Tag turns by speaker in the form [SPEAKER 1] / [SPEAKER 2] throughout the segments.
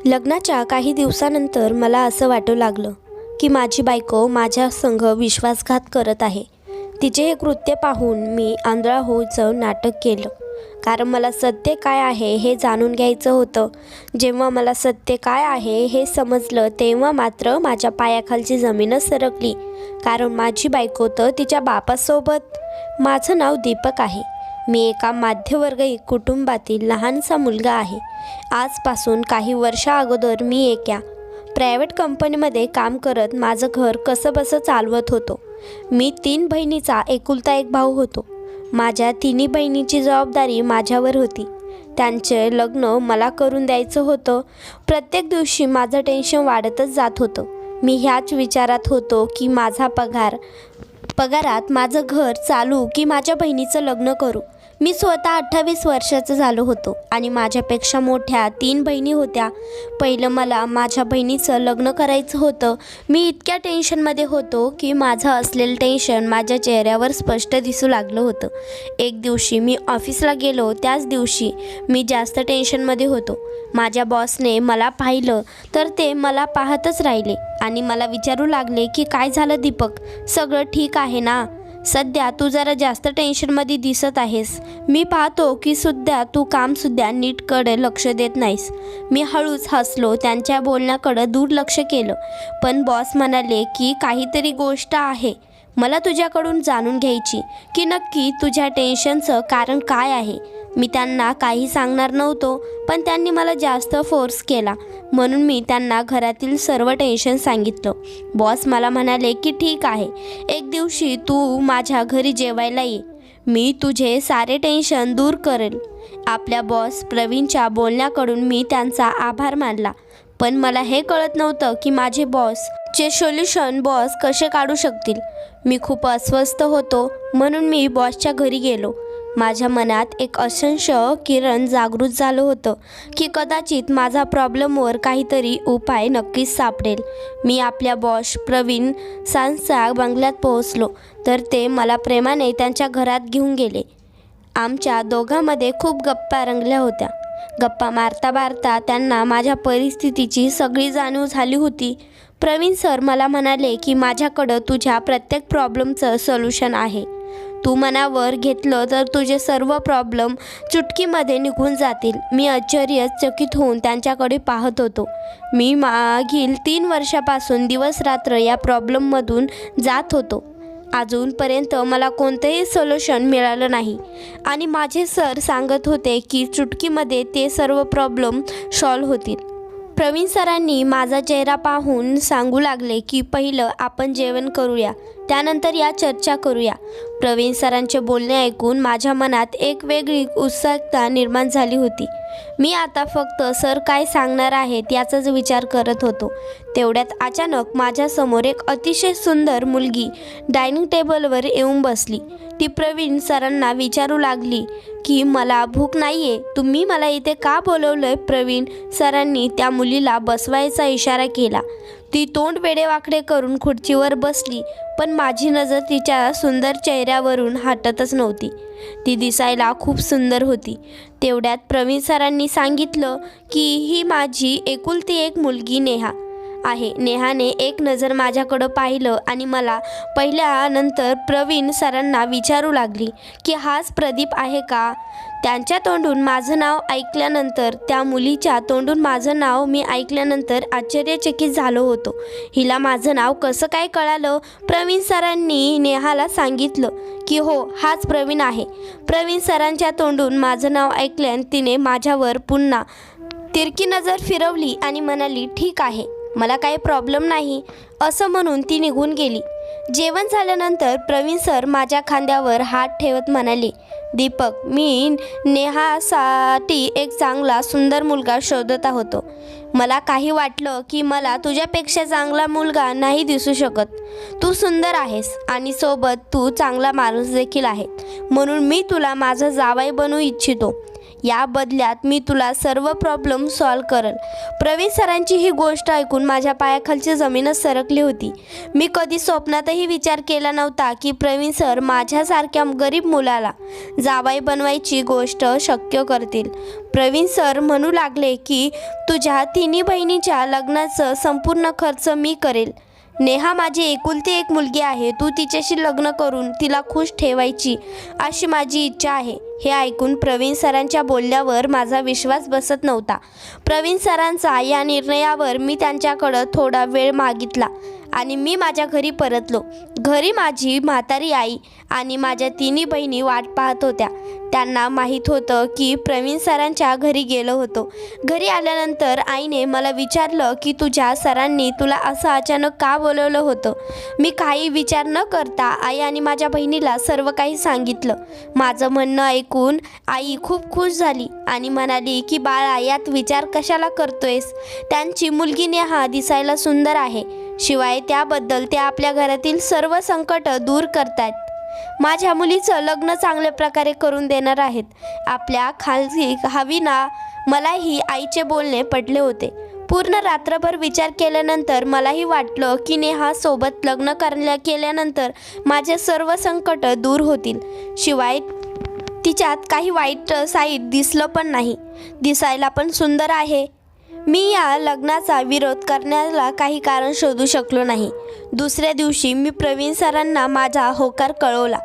[SPEAKER 1] लग्नाच्या काही दिवसानंतर मला असं वाटू लागलं की माझी बायको माझ्या संग विश्वासघात करत आहे. तिचे हे कृत्य पाहून मी आंधळा होऊचं नाटक केलं, कारण मला सत्य काय आहे हे जाणून घ्यायचं होतं. जेव्हा मला सत्य काय आहे हे समजलं तेव्हा मात्र माझ्या पायाखालची जमीनच सरकली, कारण माझी बायको तर तिच्या बापासोबत. माझं नाव दीपक आहे. मी एका मध्यमवर्गीय कुटुंबातील लहानसा मुलगा आहे. आजपासून काही वर्षाअगोदर मी एका प्रायव्हेट कंपनीमध्ये काम करत माझं घर कसंबसं चालवत होतो. मी 3 बहिणीचा एकुलता एक भाऊ होतो. माझ्या तिन्ही बहिणीची जबाबदारी माझ्यावर होती. त्यांचे लग्न मला करून द्यायचं होतं. प्रत्येक दिवशी माझं टेन्शन वाढतच जात होतं. मी ह्याच विचारात होतो की माझा पगारात माझं घर चालू की माझ्या बहिणीचं लग्न करू. मी स्वतः 28 वर्षाचं झालो होतो आणि माझ्यापेक्षा मोठ्या 3 बहिणी होत्या. पहिलं मला माझ्या बहिणीचं लग्न करायचं होतं. मी इतक्या टेन्शनमध्ये होतो की माझं असलेलं टेन्शन माझ्या चेहऱ्यावर स्पष्ट दिसू लागलं होतं. एक दिवशी मी ऑफिसला गेलो, त्याच दिवशी मी जास्त टेन्शनमध्ये होतो. माझ्या बॉसने मला पाहिलं तर ते मला पाहतच राहिले आणि मला विचारू लागले की काय झालं दीपक, सगळं ठीक आहे ना? सध्या तू जरा जास्त टेन्शनमध्ये दिसत आहेस. मी पाहतो की तू कामसुद्धा नीटकडे लक्ष देत नाहीस. मी हळूच हसलो, त्यांच्या बोलण्याकडे दुर्लक्ष केलं. पण बॉस म्हणाले की काहीतरी गोष्ट आहे, मला तुझ्याकडून जाणून घ्यायची की नक्की तुझ्या टेन्शनचं कारण काय आहे. मी त्यांना काही सांगणार नव्हतो, पण त्यांनी मला जास्त फोर्स केला, म्हणून मी त्यांना घरातील सर्व टेन्शन सांगितलं. बॉस मला म्हणाले की ठीक आहे, एक दिवशी तू माझ्या घरी जेवायला ये, मी तुझे सारे टेन्शन दूर करेल. आपल्या बॉस प्रवीणच्या बोलण्याकडून मी त्यांचा आभार मानला. पण मला हे कळत नव्हतं की माझे बॉसचे सोल्युशन बॉस कसे काढू शकतील. मी खूप अस्वस्थ होतो, म्हणून मी बॉसच्या घरी गेलो. माझ्या मनात एक असंशय किरण जागृत झालं होतं की कदाचित माझा प्रॉब्लेमवर काहीतरी उपाय नक्कीच सापडेल. मी आपल्या बॉस प्रवीण सांचा बंगल्यात पोहोचलो तर ते मला प्रेमाने त्यांच्या घरात घेऊन गेले. आमच्या दोघांमध्ये खूप गप्पा रंगल्या होत्या. गप्पा मारता मारता त्यांना माझ्या परिस्थितीची सगळी जाणीव झाली होती. प्रवीण सर मला म्हणाले की माझ्याकडं तुझ्या प्रत्येक प्रॉब्लेमचं सोल्युशन आहे. तू मनावर घेतलं तर तुझे सर्व प्रॉब्लेम चुटकीमध्ये निघून जातील. मी आश्चर्यचकित होऊन त्यांच्याकडे पाहत होतो. मी मागील 3 वर्षापासून दिवसरात्र या प्रॉब्लेममधून जात होतो. अजूनपर्यंत मला कोणतेही सोल्युशन मिळालं नाही आणि माझे सर सांगत होते की चुटकीमध्ये ते सर्व प्रॉब्लेम सॉल्व्ह होतील. प्रवीण सरांनी माझा चेहरा पाहून सांगू लागले की पहिलं आपण जेवण करूया, त्यानंतर या चर्चा करूया. प्रवीण सरांचे बोलणे ऐकून माझ्या मनात एक वेगळी उत्सुकता निर्माण झाली होती. मी आता फक्त सर काय सांगणार आहेत याचाच विचार करत होतो. तेवढ्यात अचानक माझ्यासमोर एक अतिशय सुंदर मुलगी डायनिंग टेबलवर येऊन बसली. ती प्रवीण सरांना विचारू लागली की मला भूक नाही आहे, तुम्ही मला इथे का बोलवलं आहे? प्रवीण सरांनी त्या मुलीला बसवायचा इशारा केला. ती तोंड वेडेवाकडे करून खुर्चीवर बसली, पण माझी नजर तिच्या सुंदर चेहऱ्यावरून हटतच नव्हती. ती दिसायला खूप सुंदर होती. तेवढ्यात प्रवीण सरांनी सांगितलं की ही माझी एकुलती एक मुलगी नेहा आहे. नेहाने एक नजर माझ्याकडं पाहिलं आणि मला पाहिल्यानंतर प्रवीण सरांना विचारू लागली की हाच प्रदीप आहे का? त्यांच्या तोंडून माझं नाव ऐकल्यानंतर, त्या मुलीच्या तोंडून माझं नाव मी ऐकल्यानंतर आश्चर्यचकित झालो होतो. हिला माझं नाव कसं काय कळालं? प्रवीण सरांनी नेहाला सांगितलं की हो, हाच प्रवीण आहे. प्रवीण सरांच्या तोंडून माझं नाव ऐकल्याने तिने माझ्यावर पुन्हा तिरकी नजर फिरवली आणि म्हणाली ठीक आहे, मला काही प्रॉब्लेम नाही, असं म्हणून ती निघून गेली. जेवण झाल्यानंतर प्रवीण सर माझ्या खांद्यावर हात ठेवत म्हणाले, दीपक, मी नेहासाठी एक चांगला सुंदर मुलगा शोधत होतो. मला काही वाटलं की मला तुझ्यापेक्षा चांगला मुलगा नाही दिसू शकत. तू सुंदर आहेस आणि सोबत तू चांगला माणूस देखील आहे, म्हणून मी तुला माझा जावई बनवू इच्छितो. या बदल्यात मी तुला सर्व प्रॉब्लेम सॉल्व्ह करल. प्रवीण सरांची ही गोष्ट ऐकून माझ्या पायाखालची जमीनच सरकली होती. मी कधी स्वप्नातही विचार केला नव्हता की प्रवीण सर माझ्यासारख्या गरीब मुलाला जावई बनवायची गोष्ट शक्य करतील. प्रवीण सर म्हणू लागले की तुझ्या तिन्ही बहिणीच्या लग्नाचं संपूर्ण खर्च मी करेल. नेहा माझी एकुलती एक मुलगी आहे. तू तिच्याशी लग्न करून तिला खुश ठेवायची अशी माझी इच्छा आहे. हे ऐकून प्रवीण सरांच्या बोलण्यावर माझा विश्वास बसत नव्हता. प्रवीण सरांचा या निर्णयावर मी त्यांच्याकडं थोडा वेळ मागितला आणि मी माझ्या घरी परतलो. घरी माझी म्हातारी आई आणि माझ्या तिन्ही बहिणी वाट पाहत होत्या. त्यांना माहीत होतं की प्रवीण सरांच्या घरी गेलो होतो. घरी आल्यानंतर आईने मला विचारलं की तुझ्या सरांनी तुला असं अचानक का बोलवलं होतं. मी काही विचार न करता आई आणि माझ्या बहिणीला सर्व काही सांगितलं. माझं म्हणणं ऐकून आई खूप खुश झाली आणि म्हणाली की बाळा, यात विचार कशाला करतोयस. त्यांची मुलगी नेहा दिसायला सुंदर आहे. शिवाय त्याबद्दल ते आपल्या घरातील सर्व संकट दूर करतात. माझ्या मुलीचं लग्न चांगल्या प्रकारे करून देणार आहेत. आपल्या खाली हवी ना. मलाही आईचे बोलणे पटले होते. पूर्ण रात्रभर विचार केल्यानंतर मलाही वाटलं की नेहासोबत लग्न केल्यानंतर माझे सर्व संकट दूर होतील. शिवाय तिच्यात काही वाईट साईड दिसलं पण नाही. दिसायला पण सुंदर आहे. मी या लग्नाचा विरोध करण्याला काही कारण शोधू शकलो नाही. दुसऱ्या दिवशी मी प्रवीण सरांना माझा होकार कळवला.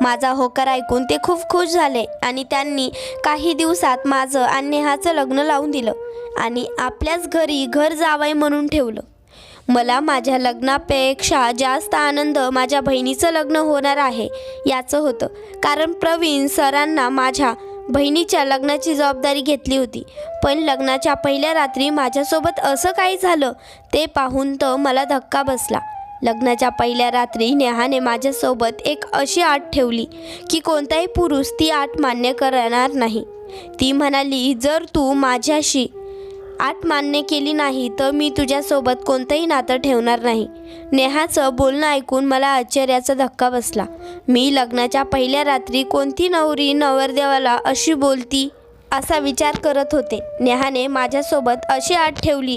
[SPEAKER 1] माझा होकार ऐकून ते खूप खुश झाले आणि त्यांनी काही दिवसात माझं आणि नेहाचं लग्न लावून दिलं आणि आपल्याच घरी घर जावई म्हणून ठेवलं. मला माझ्या लग्नापेक्षा जास्त आनंद माझ्या बहिणीचं लग्न होणार आहे याचं होतं. कारण प्रवीण सरांना माझ्या बहिणीच्या लग्नाची जबाबदारी घेतली होती. पण लग्नाच्या पहिल्या रात्री माझ्यासोबत असं काही झालं ते पाहून तर मला धक्का बसला. लग्नाच्या पहिल्या रात्री नेहाने माझ्यासोबत एक अशी अट ठेवली की कोणताही पुरुष ती अट मान्य करणार नाही. ती म्हणाली, जर तू माझ्याशी अट मान्य केली नाही तर मी तुझ्यासोबत कोणतंही नातं ठेवणार नाही. नेहाचं बोलणं ऐकून मला आश्चर्याचा धक्का बसला. मी लग्नाच्या पहिल्या रात्री कोणती नवरी नवरदेवाला अशी बोलती असा विचार करत होते. नेहाने माझ्यासोबत अशी अट ठेवली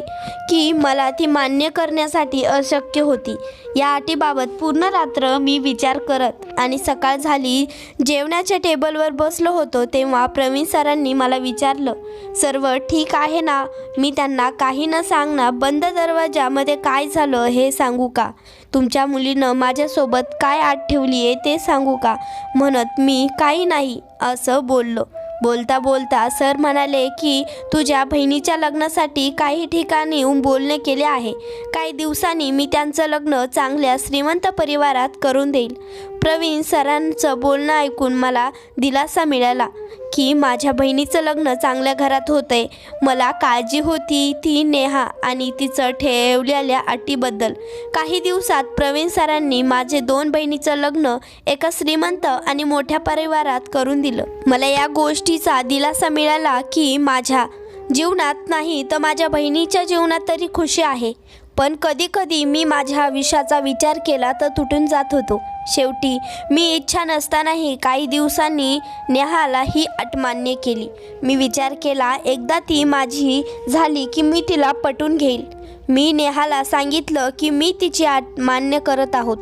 [SPEAKER 1] की मला ती मान्य करण्यासाठी अशक्य होती. या अटीबाबत पूर्ण रात्र मी विचार करत आणि सकाळ झाली. जेवणाच्या टेबलवर बसलो होतो तेव्हा प्रवीण सरांनी मला विचारलं, सर्व ठीक आहे ना. मी त्यांना काही न सांगणार बंद दरवाजामध्ये काय झालं हे सांगू का. तुमच्या मुलीनं माझ्यासोबत काय अट ठेवली आहे ते सांगू का म्हणत मी काही नाही असं बोललो. बोलता बोलता सर म्हणाले की तुझ्या बहिणीच्या लग्नासाठी काही ठिकाणी बोलणे केले आहे. काही दिवसांनी मी त्यांचं लग्न चांगल्या श्रीमंत परिवारात करून देईल. प्रवीण सरांचं बोलणं ऐकून मला दिलासा मिळाला की माझ्या बहिणीचं लग्न चांगल्या घरात होतंय. मला काळजी होती ती नेहा आणि तिचं ठेवलेल्या अटीबद्दल. काही दिवसात प्रवीण सरांनी माझे 2 बहिणीचं लग्न एका श्रीमंत आणि मोठ्या परिवारात करून दिलं. मला या गोष्टीचा दिलासा मिळाला की माझ्या जीवनात नाही तर माझ्या बहिणीच्या जीवनात तरी खुशी आहे. पण कधीकधी मी माझ्या आयुष्याचा विचार केला तर तुटून जात होतो. शेवटी मी इच्छा नसतानाही काही दिवसांनी नेहाला ही अट मान्य केली. मी विचार केला एकदा ती माझी झाली की मी तिला पटवून घेईल. मी नेहाला सांगितलं की मी तिची अट मान्य करत आहोत.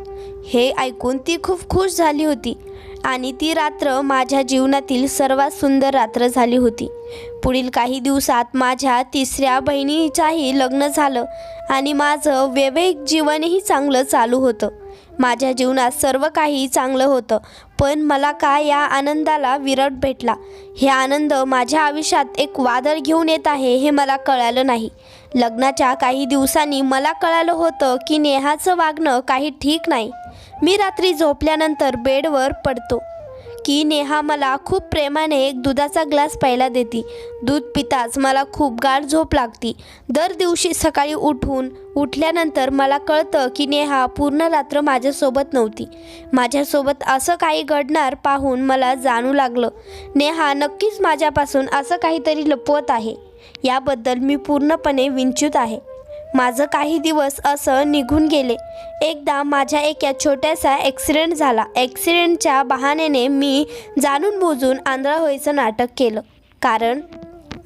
[SPEAKER 1] हे ऐकून ती खूप खुश झाली होती आणि ती रात्र माझ्या जीवनातील सर्वात सुंदर रात्र झाली होती. पुढील काही दिवसात माझ्या 3ऱ्या बहिणीचाही लग्न झालं आणि माझं वैवाहिक जीवनही चांगलं चालू होतं. माझ्या जीवनात सर्व काही चांगलं होतं. पण मला काय या आनंदाला विरोध भेटला. हे आनंद माझ्या आयुष्यात एक वादळ घेऊन येत आहे हे मला कळालं नाही. लग्नाच्या काही दिवसांनी मला कळालं होतं की नेहाचं वागणं काही ठीक नाही. मी रात्री झोपल्यानंतर बेडवर पडतो की नेहा मला खूप प्रेमाने एक दुधाचा ग्लास प्यायला देते. दूध पिताच मला खूप गाढ झोप लागती. दर दिवशी सकाळी उठल्यानंतर मला कळतं की नेहा पूर्ण रात्र माझ्यासोबत नव्हती. माझ्यासोबत असं काही घडणार पाहून मला जाणू लागलं नेहा नक्कीच माझ्यापासून असं काहीतरी लपवत आहे. याबद्दल मी पूर्णपणे विंचूत आहे. माझं काही दिवस असं निघून गेले. एकदा माझ्या एका छोट्यासा ॲक्सिडेंट झाला. ॲक्सिडेंटच्या बहाण्याने मी जाणून बुजून आंधळा व्हायचं नाटक केलं. कारण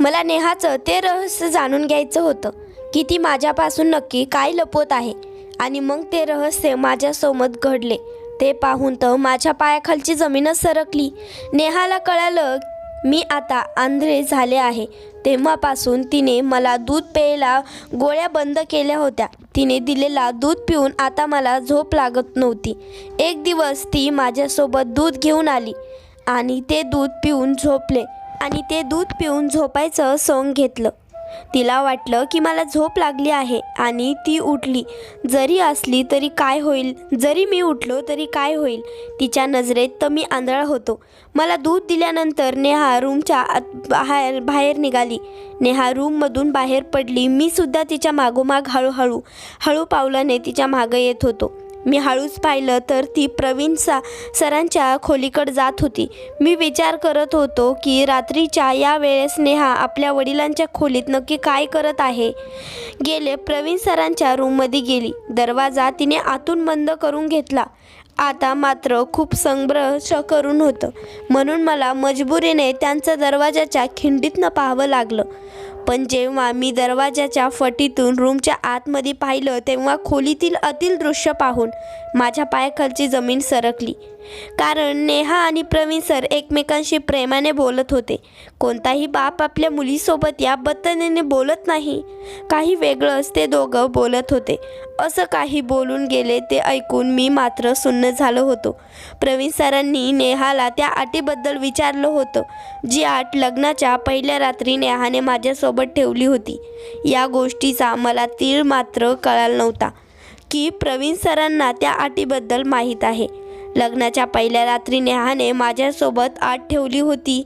[SPEAKER 1] मला नेहाचं ते रहस्य जाणून घ्यायचं होतं की ती माझ्यापासून नक्की काय लपवत आहे. आणि मग ते रहस्य माझ्यासमोर घडले ते पाहून तर माझ्या पायाखालची जमीनच सरकली. नेहाला कळालं मी आता आंधळे झाले आहे. तेव्हापासून तिने मला दूध प्यायला गोळ्या बंद केल्या होत्या. तिने दिलेला दूध पिऊन आता मला झोप लागत नव्हती. एक दिवस ती माझ्यासोबत दूध घेऊन आली आणि ते दूध पिऊन झोपायचं सोंग घेतलं. तिला वाटलं की मला झोप लागली आहे आणि ती उठली. जरी मी उठलो तरी काय होईल. तिच्या नजरेत तर मी आंधळा होतो. मला दूध दिल्यानंतर नेहा रूमच्या बाहेर निघाली. नेहा रूममधून बाहेर पडली. मी सुद्धा तिच्या मागोमाग हळू पावलाने तिच्या मागं येत होतो. मी हळूच पाहिलं तर ती प्रवीण सरांच्या खोलीकडे जात होती. मी विचार करत होतो की रात्रीच्या या वेळेस नेहा आपल्या वडिलांच्या खोलीत नक्की काय करत आहे. प्रवीण सरांच्या रूममध्ये गेली. दरवाजा तिने आतून बंद करून घेतला. आता मात्र खूप संघर्ष करून होतं म्हणून मला मजबुरीने त्यांचं दरवाजाच्या खिंडीतनं पाहावं लागलं. पण जेव्हा मी दरवाजाच्या फटीतून रूमच्या आतमध्ये पाहिलं तेव्हा खोलीतील अतिल दृश्य पाहून माझ्या पायाखालची जमीन सरकली. कारण नेहा आणि प्रवीण सर एकमेकांशी प्रेमाने बोलत होते. कोणताही बाप आपल्या मुलीसोबत या पद्धतीने बोलत नाही. काही वेगळंच ते दोघं बोलत होते. असं काही बोलून गेले ते ऐकून मी मात्र सुन्न झालो होतो. प्रवीण सरांनी नेहाला त्या अटीबद्दल विचारलं होतं जी अट लग्नाच्या पहिल्या रात्री नेहाने माझ्यासोबत ठेवली होती. या गोष्टीचा मला तीळ मात्र कळाला नव्हता की प्रवीण सरांना त्या अटीबद्दल माहीत आहे. लग्नाच्या पहिल्या रात्री नेहाने माझ्यासोबत अट ठेवली होती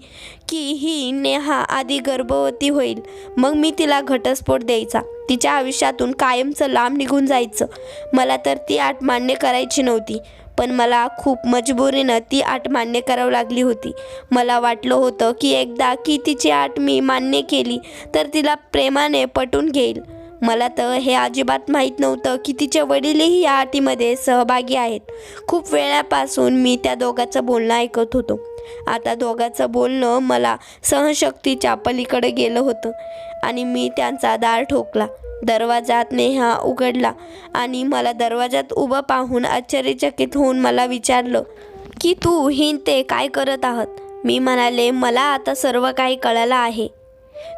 [SPEAKER 1] की ही नेहा आधी गर्भवती होईल मग मी तिला घटस्फोट द्यायचा. तिच्या आयुष्यातून कायमचं लांब निघून जायचं. मला तर ती अट मान्य करायची नव्हती पण मला खूप मजबुरीनं ती अट मान्य करावी लागली होती. मला वाटलं होतं की एकदा की तिची अट मी मान्य केली तर तिला प्रेमाने पटवून घेईल. मला तर हे अजिबात माहीत नव्हतं की तिचे वडीलही या अटीमध्ये सहभागी आहेत. खूप वेळापासून मी त्या दोघांचं बोलणं ऐकत होतो. आता दोघांचं बोलणं मला सहनशक्तीच्या पलीकडे गेलं होतं आणि मी त्यांचा दार ठोकला. दरवाजात नेहा उघडला आणि मला दरवाजात उभं पाहून आश्चर्यचकित होऊन मला विचारलं की तू ते काय करत आहात. मी म्हणाले मला आता सर्व काही कळालं आहे.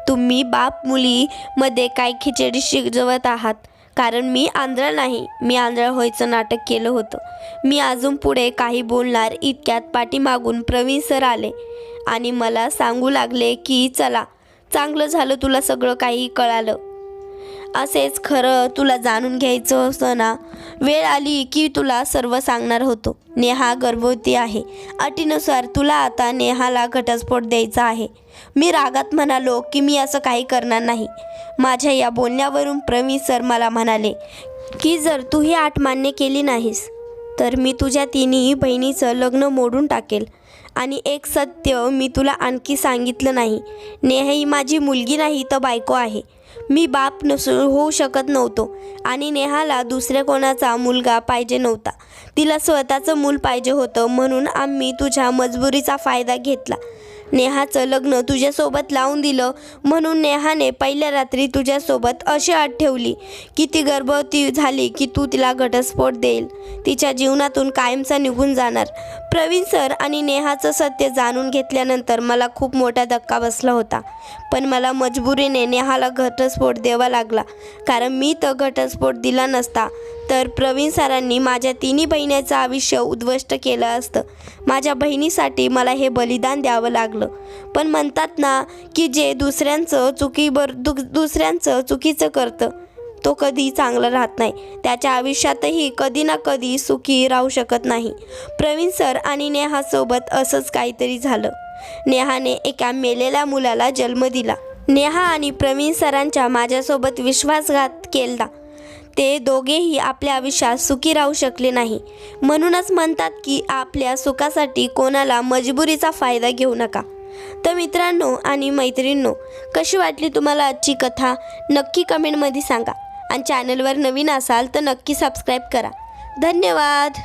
[SPEAKER 1] तुम्ही बाप मुलीमध्ये काय खिचडी शिजवत आहात. कारण मी आंधळा नाही. मी आंधळा व्हायचं नाटक केलं होतं. मी अजून पुढे काही बोलणार इतक्यात पाठीमागून प्रवीण सर आले आणि मला सांगू लागले की चला चांगलं झालं तुला सगळं काही कळालं. असेच खरं तुला जाणून घ्यायचं होतं ना. वेळ आली की तुला सर्व सांगणार होतो. नेहा गर्भवती आहे. अटीनुसार तुला आता नेहाला घटस्फोट द्यायचा आहे. मी रागात म्हणालो की मी असं काही करणार नाही. माझ्या या बोलण्यावरून प्रवीण सर मला म्हणाले की जर तू ही अट मान्य केली नाहीस तर मी तुझ्या तिन्ही बहिणीचं लग्न मोडून टाकेल. आणि एक सत्य मी तुला आणखी सांगितलं नाही. नेहा ही माझी मुलगी नाही तर बायको आहे. मी बाप होऊ शकत नव्हतो आणि नेहाला दुसऱ्या कोणाचा मुलगा पाहिजे नव्हता. तिला स्वतःचं मूल पाहिजे होतं म्हणून आम्ही तुझ्या मजबुरीचा फायदा घेतला. नेहाचं लग्न तुझ्यासोबत लावून दिलं म्हणून नेहाने पहिल्या रात्री तुझ्यासोबत अशी अट ठेवली की ती गर्भवती झाली की तू तिला घटस्फोट देईल. तिच्या जीवनातून कायमचा निघून जाणार. प्रवीण सर आणि नेहाचं सत्य जाणून घेतल्यानंतर मला खूप मोठा धक्का बसला होता. पण मला मजबुरीने नेहाला घटस्फोट द्यावा लागला. कारण मी तर घटस्फोट दिला नसता तर प्रवीण सरांनी माझ्या तिन्ही बहिणीचं आयुष्य उद्ध्वस्त केलं असतं. माझ्या बहिणीसाठी मला हे बलिदान द्यावं लागलं. पण म्हणतात ना की जे दुसऱ्यांचं चुकीचं करतं तो कधी चांगलं राहत नाही. त्याच्या आयुष्यातही कधी ना कधी सुखी राहू शकत नाही. प्रवीण सर आणि नेहासोबत असंच काहीतरी झालं. नेहाने एका मेलेल्या मुलाला जन्म दिला. नेहा आणि प्रवीण सरांच्या माझ्यासोबत विश्वासघात केला. ते दोघेही आपल्या आयुष्यात सुखी राहू शकले नाही. म्हणूनच म्हणतात की आपल्या सुखासाठी कोणाला मजबुरीचा फायदा घेऊ नका. तर मित्रांनो आणि मैत्रिणींनो, कशी वाटली तुम्हाला आजची कथा नक्की कमेंटमध्ये सांगा. आणि चॅनलवर नवीन असाल तर नक्की सबस्क्राईब करा. धन्यवाद.